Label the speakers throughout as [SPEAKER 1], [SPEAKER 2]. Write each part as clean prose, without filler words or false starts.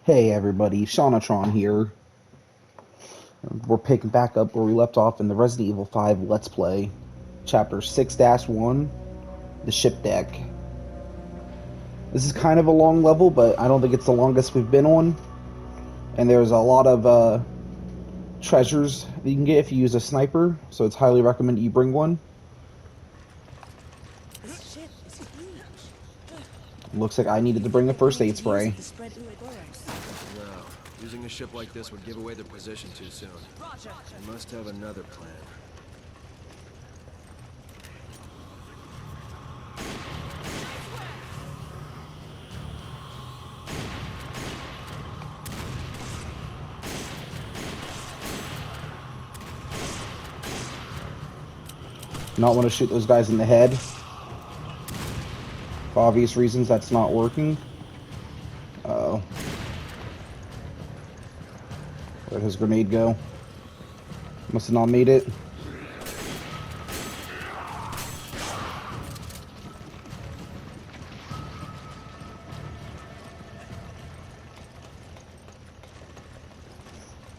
[SPEAKER 1] Hey everybody, Shaunatron here. We're picking back up where we left off in the Resident Evil 5 Let's Play, Chapter 6-1, The Ship Deck. This is kind of a long level, but I don't think it's the longest we've been on. And there's a lot of treasures that you can get if you use a sniper, so it's highly recommended you bring one.
[SPEAKER 2] This ship is huge.
[SPEAKER 1] Looks like I needed to bring a first aid spray.
[SPEAKER 3] No, using a ship like this would give away their position too soon. They must have another plan.
[SPEAKER 1] Not want to shoot those guys in the head. For obvious reasons, that's not working. Uh-oh. Where'd his grenade go? Must have not made it.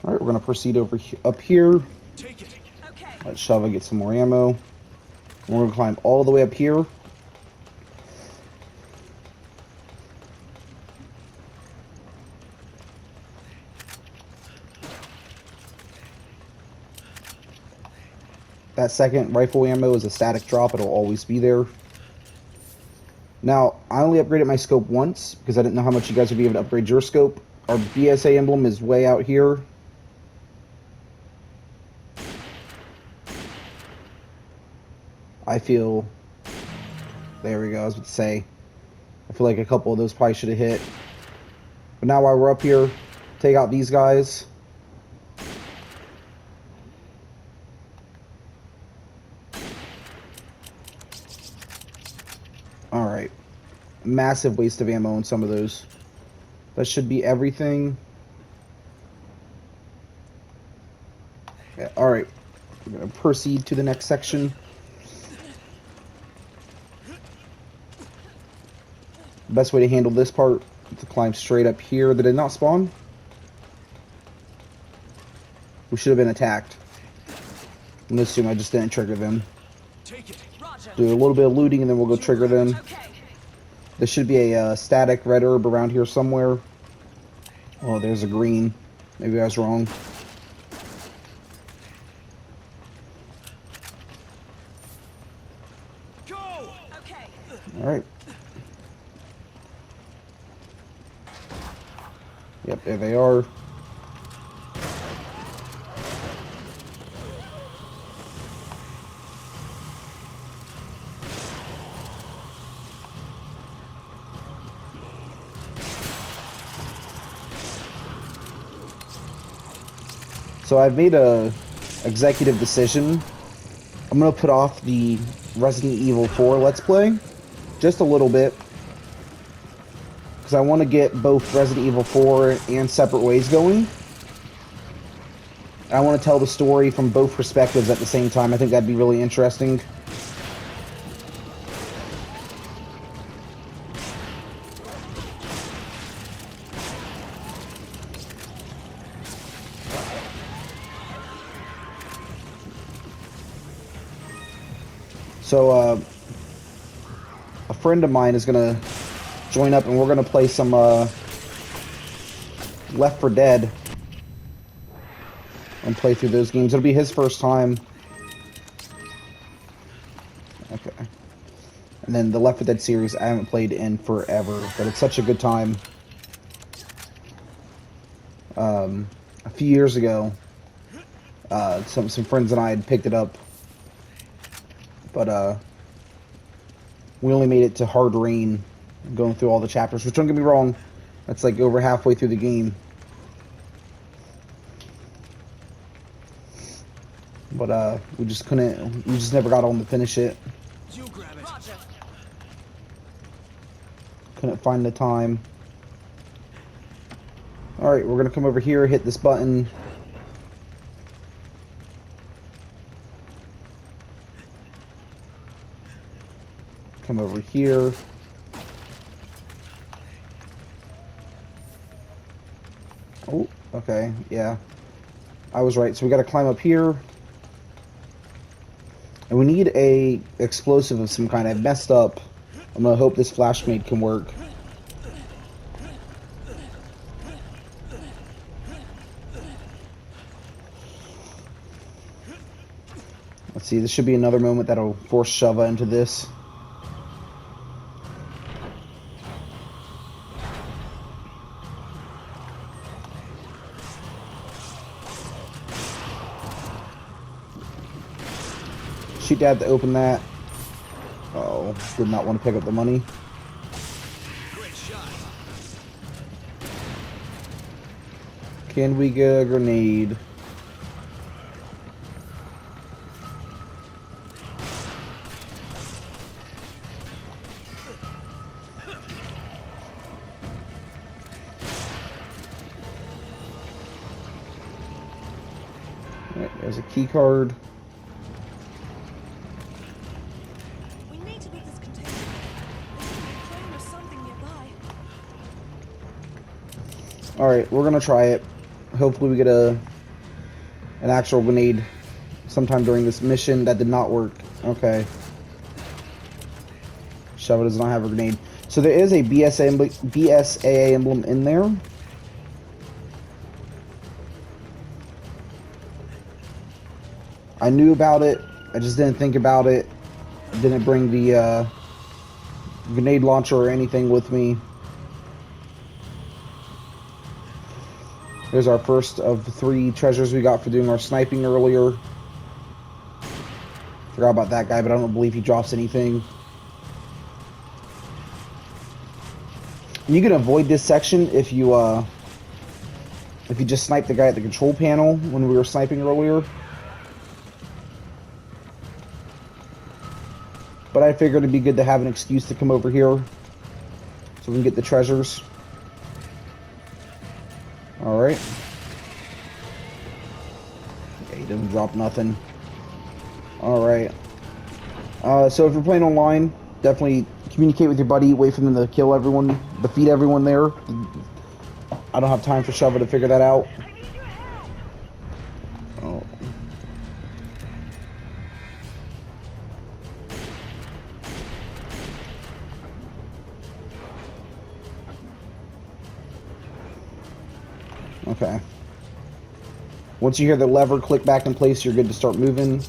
[SPEAKER 1] Alright, we're going to proceed up here. Let Shava get some more ammo. We're going to climb all the way up here. That second rifle ammo is a static drop. It'll always be there. Now, I only upgraded my scope once because I didn't know how much you guys would be able to upgrade your scope. Our BSA emblem is way out here. I feel... There we go, I was about to say. I feel like a couple of those probably should have hit. But now while we're up here, take out these guys. Alright. Massive waste of ammo on some of those. That should be everything. Yeah, alright. We're going to proceed to the next section. The best way to handle this part is to climb straight up here. Did it not spawn? We should have been attacked. I'm going to assume I just didn't trigger them. Do a little bit of looting and then we'll go trigger them. There should be a static red herb around here somewhere. Oh, there's a green. Maybe I was wrong. Alright. Yep, there they are. So I've made a executive decision. I'm gonna put off the Resident Evil 4 Let's Play just a little bit because I want to get both Resident Evil 4 and Separate Ways going. I want to tell the story from both perspectives at the same time. I think that'd be really interesting. So, a friend of mine is gonna join up and we're gonna play some, Left 4 Dead. And play through those games. It'll be his first time. Okay. And then the Left 4 Dead series I haven't played in forever, but it's such a good time. A few years ago, some friends and I had picked it up. But, we only made it to Hard Rain, going through all the chapters, which don't get me wrong, that's like over halfway through the game. But, we just never got on to finish it. Couldn't find the time. Alright, we're gonna come over here, hit this button. Come over here. Oh, okay, yeah. I was right. So we gotta climb up here. And we need a explosive of some kind. I've messed up. I'm gonna hope this flash grenade can work. Let's see, this should be another moment that'll force Sheva into this. Shoot Dad to open that. Oh, did not want to pick up the money.
[SPEAKER 3] Great shot.
[SPEAKER 1] Can we get a grenade? Alright, there's a key card.
[SPEAKER 2] We need to beat this container. There could be a crane or something nearby.
[SPEAKER 1] Alright, we're gonna try it. Hopefully we get an actual grenade sometime during this mission. That did not work. Okay. Sheva does not have a grenade. So there is a BSAA emblem in there. I knew about it. I just didn't think about it. Didn't bring the grenade launcher or anything with me. There's our first of 3 treasures we got for doing our sniping earlier. Forgot about that guy, but I don't believe he drops anything. You can avoid this section if you just snipe the guy at the control panel when we were sniping earlier. But I figured it'd be good to have an excuse to come over here so we can get the treasures. Alright. Yeah, he doesn't drop nothing. Alright. So if you're playing online, definitely communicate with your buddy, wait for them to kill everyone, defeat everyone there. I don't have time for Sheva to figure that out. Oh. Okay. Once you hear the lever click back in place, you're good to start moving.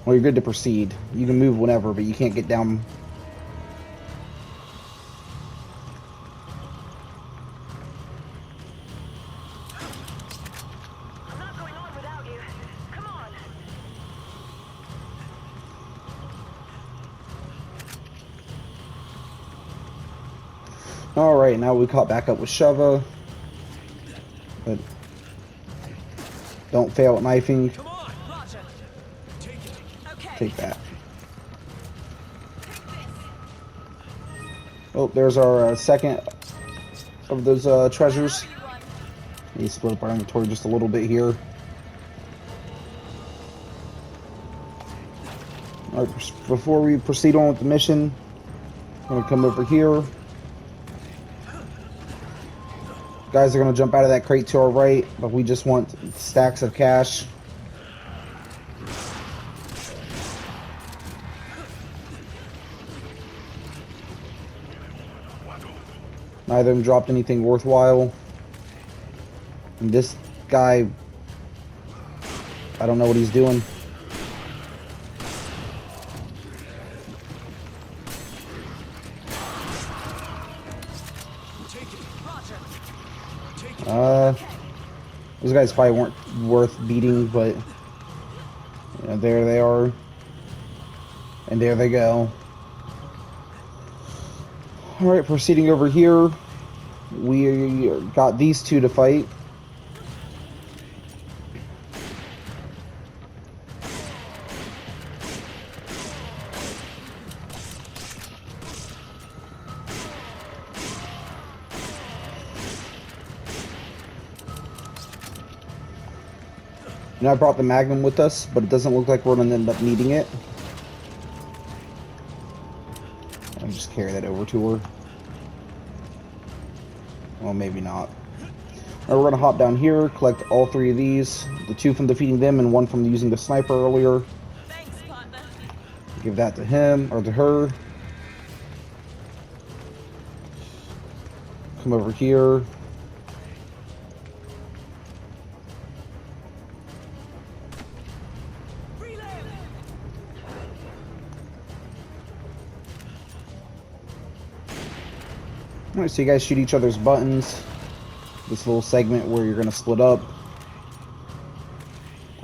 [SPEAKER 1] Well, you're good to proceed. You can move whenever, but you can't get down.
[SPEAKER 2] I'm not going on without you. Come on.
[SPEAKER 1] Alright, now we caught back up with Sheva. But don't fail at knifing.
[SPEAKER 3] Come on.
[SPEAKER 2] Roger.
[SPEAKER 3] Take it.
[SPEAKER 2] Okay.
[SPEAKER 1] Take that. Oh, there's our second of those treasures. You split up our inventory just a little bit here. Alright, before we proceed on with the mission, I'm going to come over here. Guys are going to jump out of that crate to our right, but we just want stacks of cash. Neither of them dropped anything worthwhile. And this guy, I don't know what he's doing.
[SPEAKER 3] Take it.
[SPEAKER 2] Roger.
[SPEAKER 3] Take it.
[SPEAKER 1] Those guys probably weren't worth beating, but you know, there they are. And there they go. Alright, proceeding over here. We got these 2 to fight. And I brought the Magnum with us, but it doesn't look like we're going to end up needing it. I'll just carry that over to her. Well, maybe not. We're gonna hop down here, collect all 3 of these. The 2 from defeating them and 1 from using the sniper earlier.
[SPEAKER 2] Thanks, partner.
[SPEAKER 1] Give that to him, or to her. Come over here. Alright, so you guys shoot each other's buttons. This little segment where you're gonna split up.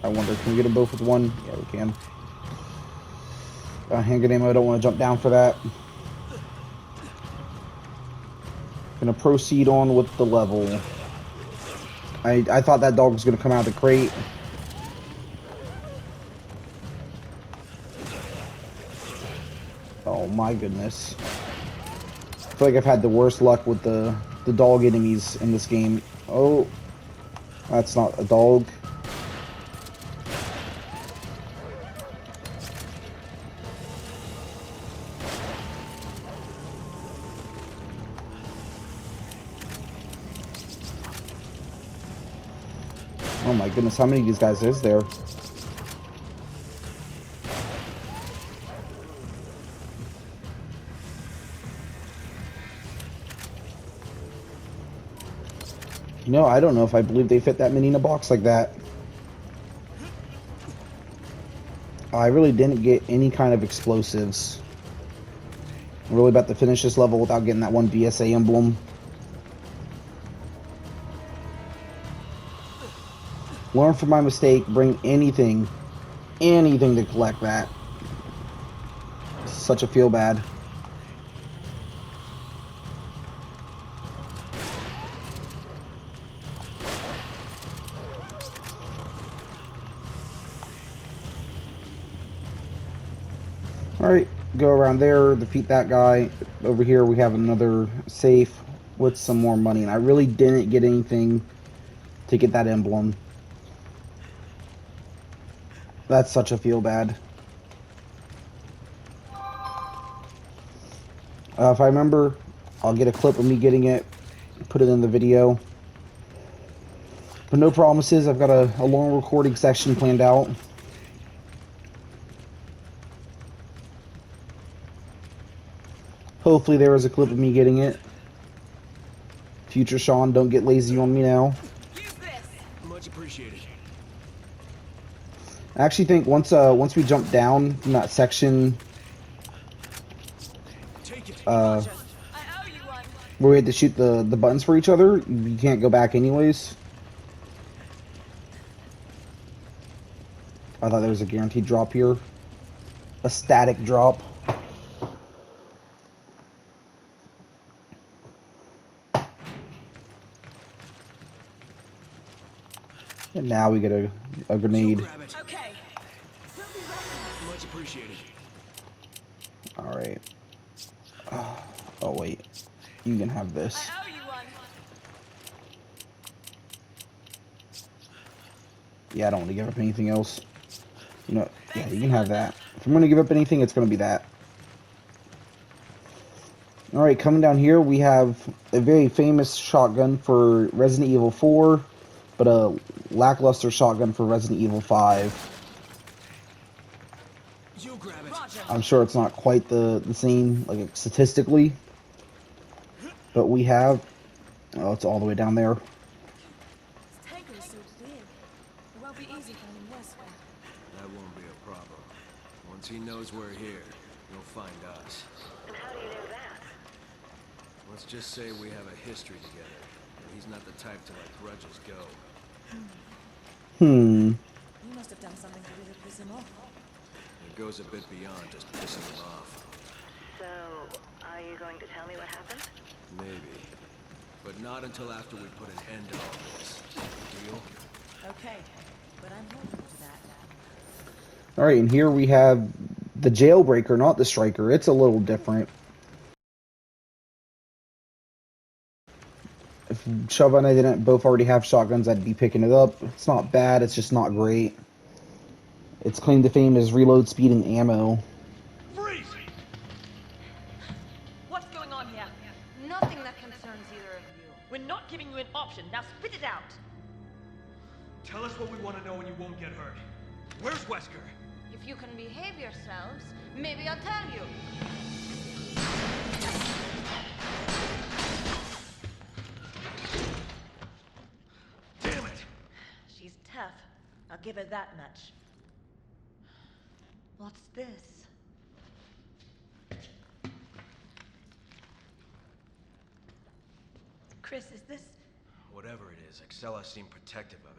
[SPEAKER 1] I wonder, can we get them both with one? Yeah, we can. Handgun ammo, I don't want to jump down for that. Gonna proceed on with the level. I thought that dog was gonna come out of the crate. Oh my goodness. I feel like I've had the worst luck with the dog enemies in this game. Oh, that's not a dog. Oh my goodness, how many of these guys is there? No, I don't know if I believe they fit that many in a box like that. I really didn't get any kind of explosives. I'm really about to finish this level without getting that one VSA emblem. Learn from my mistake, bring anything to collect that. Such a feel bad. Alright, go around there, defeat that guy. Over here we have another safe with some more money. And I really didn't get anything to get that emblem. That's such a feel bad. If I remember, I'll get a clip of me getting it, put it in the video. But no promises, I've got a long recording session planned out. Hopefully there is a clip of me getting it. Future Sean, don't get lazy on me now.
[SPEAKER 2] Use this.
[SPEAKER 3] Much appreciated.
[SPEAKER 1] I actually think once we jump down from that section
[SPEAKER 3] Take it.
[SPEAKER 2] I owe you one.
[SPEAKER 1] where we had to shoot the buttons for each other, you can't go back anyways. I thought there was a guaranteed drop here. A static drop. And now we get a grenade.
[SPEAKER 3] Grab it.
[SPEAKER 2] Okay.
[SPEAKER 3] Much appreciated.
[SPEAKER 1] Alright. Oh wait. You can have this.
[SPEAKER 2] I owe you one.
[SPEAKER 1] Yeah, I don't want to give up anything else. You know, yeah, you can have that. If I'm going to give up anything, it's going to be that. Alright, coming down here, we have a very famous shotgun for Resident Evil 4, but a lackluster shotgun for Resident Evil 5.
[SPEAKER 3] You grab it.
[SPEAKER 2] Roger.
[SPEAKER 1] I'm sure it's not quite the same, like, statistically. But we have... Oh, it's all the way down there.
[SPEAKER 2] This tanker is so big. It won't be easy finding Wesker.
[SPEAKER 3] That won't be a problem. Once he knows we're here, he'll find us.
[SPEAKER 4] And how do you know that?
[SPEAKER 3] Let's just say we have a history together, and he's not the type to let grudges go.
[SPEAKER 1] Hmm.
[SPEAKER 2] You must have done something to really piss him off.
[SPEAKER 3] It goes a bit beyond just pissing him off.
[SPEAKER 4] So, are you going to tell me what happened?
[SPEAKER 3] Maybe. But not until after we put an end to all this. Deal?
[SPEAKER 2] Okay, but I'm holding to that.
[SPEAKER 1] Alright, and here we have the Jailbreaker, not the Striker. It's a little different. If Shova and I didn't both already have shotguns, I'd be picking it up. It's not bad, it's just not great. Its claim to fame is reload speed and ammo.
[SPEAKER 3] Freeze!
[SPEAKER 2] What's going on here?
[SPEAKER 5] Nothing that concerns either of you. We're not giving you an option. Now spit it out.
[SPEAKER 6] Tell us what we want to know and you won't get hurt. Where's Wesker?
[SPEAKER 7] If you can behave yourselves, maybe I'll tell you.
[SPEAKER 6] Damn it!
[SPEAKER 5] She's tough. I'll give her that much. What's this? Chris, is this...
[SPEAKER 3] Whatever it is, Excella seemed protective of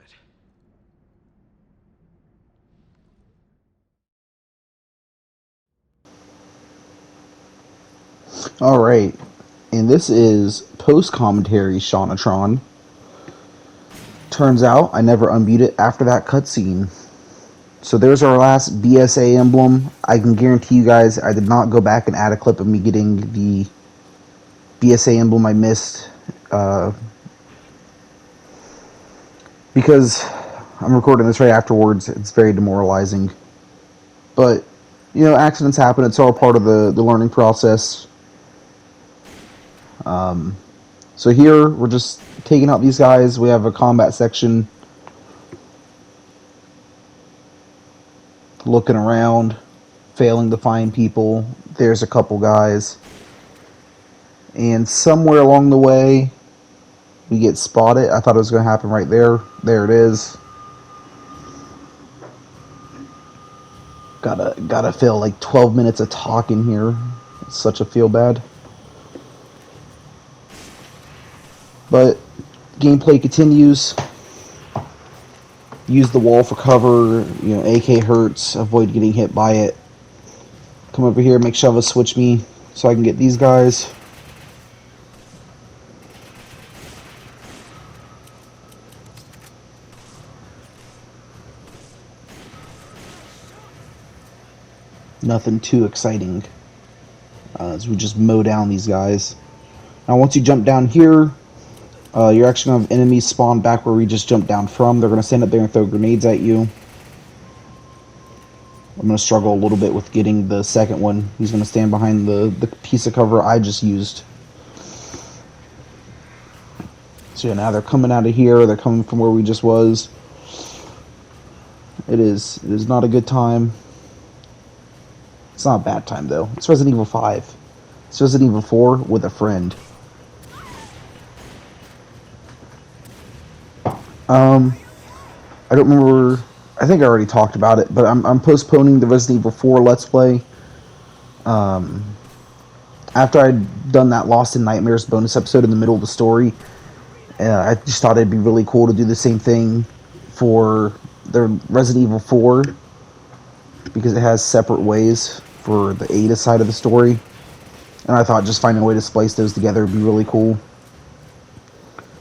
[SPEAKER 3] it.
[SPEAKER 1] Alright, and this is post-commentary Shawnatron. Turns out I never unmuted after that cutscene. So there's our last BSA emblem. I can guarantee you guys I did not go back and add a clip of me getting the BSA emblem I missed. Because I'm recording this right afterwards. It's very demoralizing. But, you know, accidents happen. It's all part of the learning process. So here, we're just taking out these guys. We have a combat section. Looking around. Failing to find people. There's a couple guys. And somewhere along the way, we get spotted. I thought it was going to happen right there. There it is. Gotta feel like 12 minutes of talking here. It's such a feel bad. But gameplay continues. Use the wall for cover. You know, AK hurts. Avoid getting hit by it. Come over here. Make Shova switch me so I can get these guys. Nothing too exciting as we just mow down these guys. Now once you jump down here, you're actually going to have enemies spawn back where we just jumped down from. They're going to stand up there and throw grenades at you. I'm going to struggle a little bit with getting the second one. He's going to stand behind the piece of cover I just used. So yeah, now they're coming out of here. They're coming from where we just was. It is not a good time. It's not a bad time, though. It's Resident Evil 5. It's Resident Evil 4 with a friend. I don't remember... I think I already talked about it, but I'm postponing the Resident Evil 4 Let's Play. After I'd done that Lost in Nightmares bonus episode in the middle of the story, I just thought it'd be really cool to do the same thing for the Resident Evil 4, because it has separate ways for the Ada side of the story. And I thought just finding a way to splice those together would be really cool.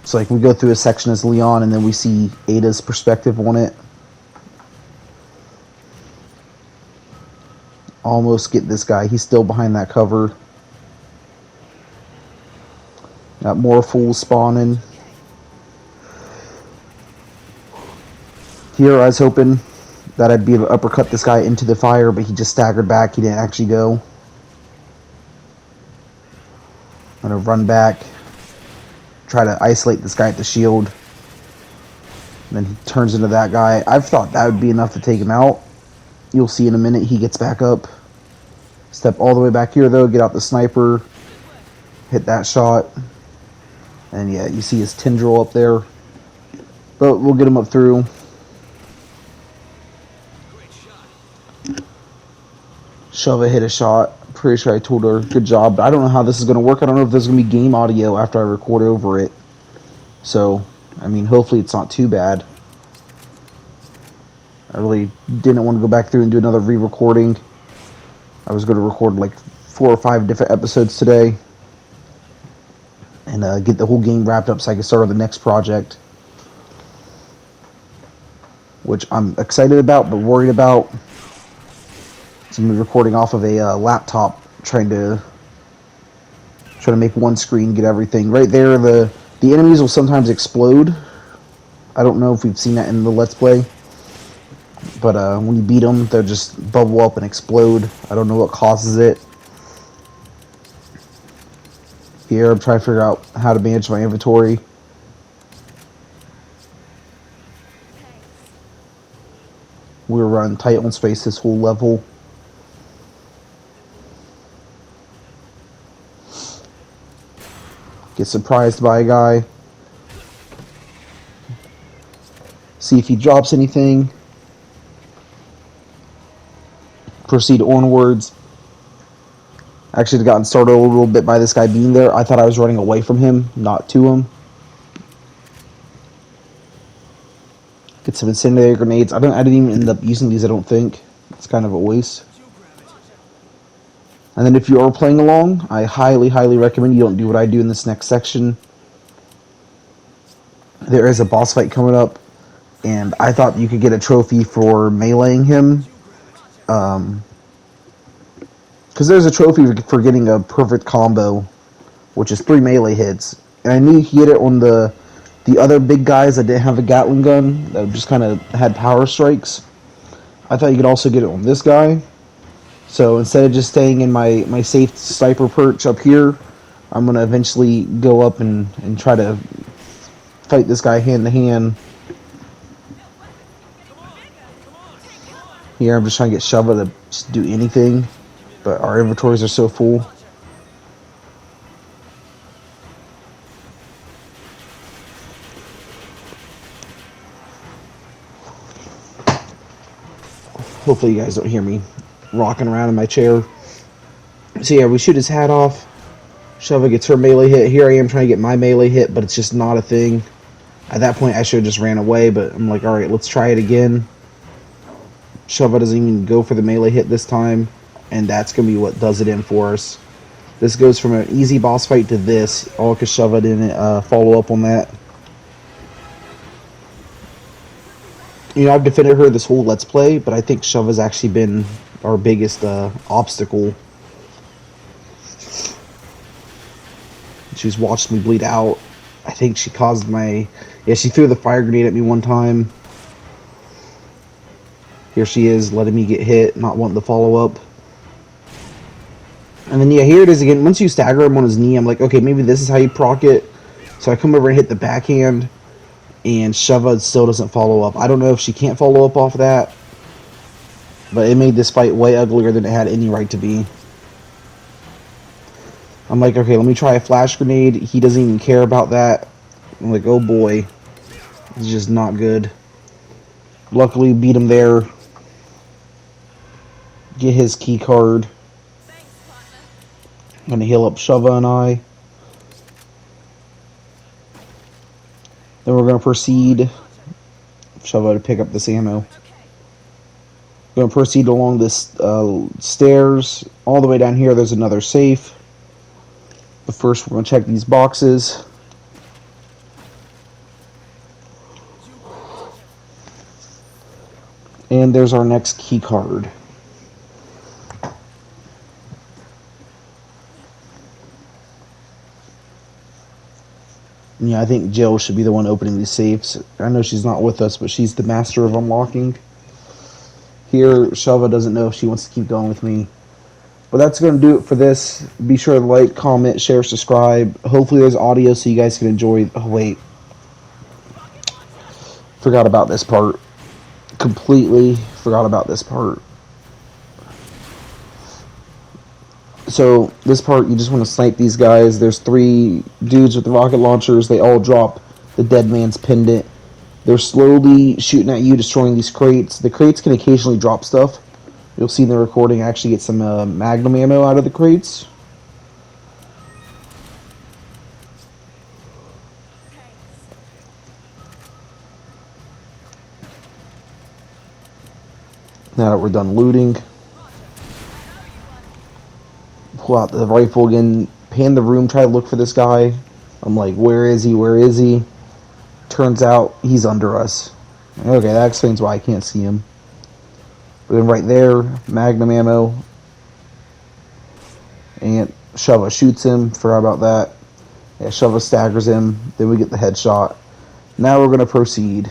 [SPEAKER 1] So like we go through a section as Leon and then we see Ada's perspective on it. Almost get this guy. He's still behind that cover. Got more fools spawning. Here I was hoping that I'd be able to uppercut this guy into the fire, but he just staggered back. He didn't actually go. I'm going to run back. Try to isolate this guy at the shield. And then he turns into that guy. I've thought that would be enough to take him out. You'll see in a minute he gets back up. Step all the way back here though. Get out the sniper. Hit that shot. And yeah, you see his tendril up there. But we'll get him up through. Shova hit a shot. Pretty sure I told her good job, but I don't know how this is going to work. I don't know if there's going to be game audio after I record over it. So, I mean, hopefully it's not too bad. I really didn't want to go back through and do another re-recording. I was going to record like 4 or 5 different episodes today. And get the whole game wrapped up so I can start on the next project. Which I'm excited about, but worried about. So I'm recording off of a laptop, trying to make one screen, get everything. Right there, the enemies will sometimes explode. I don't know if we've seen that in the Let's Play. But when you beat them, they'll just bubble up and explode. I don't know what causes it. Here, I'm trying to figure out how to manage my inventory. We were running tight on space this whole level. Get surprised by a guy. See if he drops anything. Proceed onwards. Actually, had gotten started a little bit by this guy being there. I thought I was running away from him, not to him. Get some incendiary grenades. I didn't even end up using these, I don't think. It's kind of a waste. And then if you are playing along, I highly, highly recommend you don't do what I do in this next section. There is a boss fight coming up, and I thought you could get a trophy for meleeing him. Because there's a trophy for getting a perfect combo, which is 3 melee hits. And I knew he hit it on the other big guys that didn't have a Gatling gun, that just kind of had power strikes. I thought you could also get it on this guy. So instead of just staying in my safe sniper perch up here, I'm going to eventually go up and try to fight this guy hand to hand. Here I'm just trying to get Shova to just do anything, but our inventories are so full. Hopefully you guys don't hear me rocking around in my chair. So yeah, we shoot his hat off. Shova gets her melee hit. Here I am trying to get my melee hit, but it's just not a thing. At that point I should have just ran away, but I'm like, alright, let's try it again. Shova doesn't even go for the melee hit this time, and that's going to be what does it in for us. This goes from an easy boss fight to this, all because Shova didn't follow up on that. You know, I've defended her this whole Let's Play, but I think Shova's actually been our biggest obstacle. She's watched me bleed out. I think she caused my... Yeah, she threw the fire grenade at me one time. Here she is, letting me get hit, not wanting to follow up. And then, yeah, here it is again. Once you stagger him on his knee, I'm like, okay, maybe this is how you proc it. So I come over and hit the backhand, and Shova still doesn't follow up. I don't know if she can't follow up off that, but it made this fight way uglier than it had any right to be. I'm like, okay, let me try a flash grenade. He doesn't even care about that. I'm like, oh boy. It's just not good. Luckily, beat him there. Get his key card. I'm gonna heal up Shova and I. Then we're gonna proceed. Shova to pick up this ammo. Gonna proceed along this stairs all the way down here. There's another safe. But first, we're gonna check these boxes. And there's our next key card. Yeah, I think Jill should be the one opening these safes. I know she's not with us, but she's the master of unlocking. Here, Shova doesn't know if she wants to keep going with me. But that's going to do it for this. Be sure to like, comment, share, subscribe. Hopefully there's audio so you guys can enjoy... Oh, wait. Forgot about this part. Completely forgot about this part. So, this part, you just want to snipe these guys. There's 3 dudes with rocket launchers. They all drop the dead man's pendant. They're slowly shooting at you, destroying these crates. The crates can occasionally drop stuff. You'll see in the recording, I actually get some Magnum ammo out of the crates. Now that we're done looting, pull out the rifle again, pan the room, try to look for this guy. I'm like, where is he? Where is he? Turns out he's under us. Okay, that explains why I can't see him. But then right there, Magnum ammo. And Shova shoots him. Forgot about that. Yeah, Shova staggers him. Then we get the headshot. Now we're going to proceed.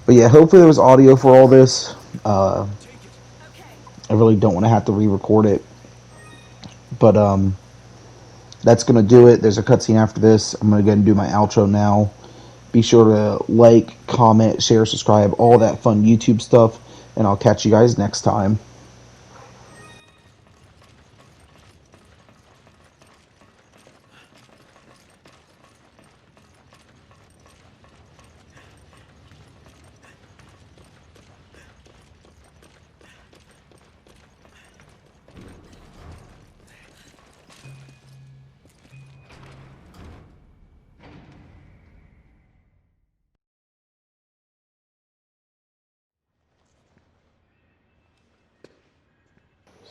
[SPEAKER 1] But yeah, hopefully there was audio for all this. I really don't want to have to re-record it. But that's going to do it. There's a cutscene after this. I'm going to go and do my outro now. Be sure to like, comment, share, subscribe, all that fun YouTube stuff, and I'll catch you guys next time.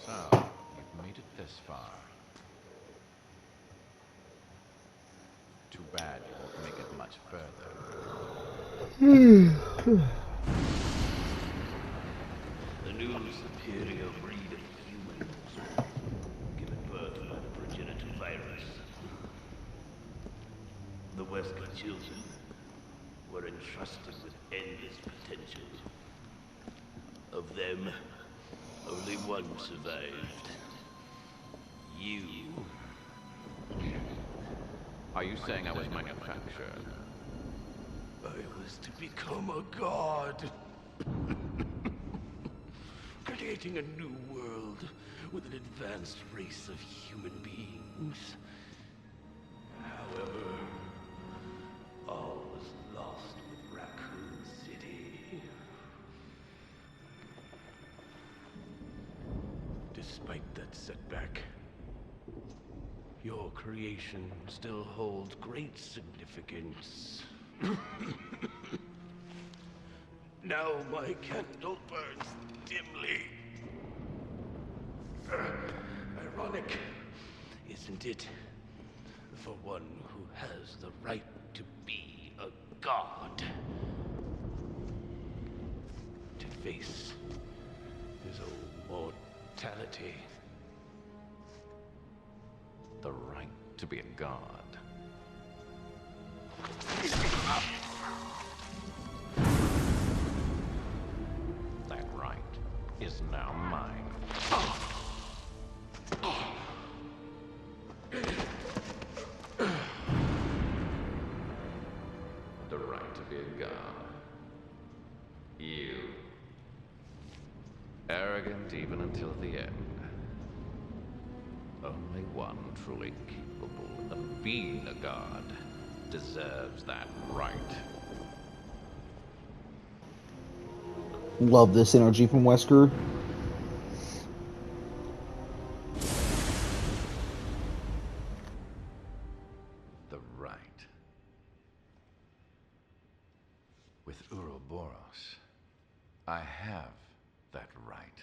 [SPEAKER 8] So, you've made it this far. Too bad you won't make it much further.
[SPEAKER 9] The new superior breed of humans, given birth by the progenitor virus. The Wesker children were entrusted with endless potential. Of them, only one survived. You.
[SPEAKER 8] Are you saying I was manufactured?
[SPEAKER 9] I was to become a god. Creating a new world with an advanced race of human beings. However, all was lost with Raccoon City. Despite that setback, your creation still holds great significance. Now my candle burns dimly. Ironic, isn't it? For one who has the right to be a god. To face his own mortality.
[SPEAKER 8] The right to be a god. That right is now mine. The right to be a god. You. Arrogant even until the end. Only one truly capable of being a god deserves that right.
[SPEAKER 1] Love this energy from Wesker.
[SPEAKER 8] The right. With Uroboros, I have that right.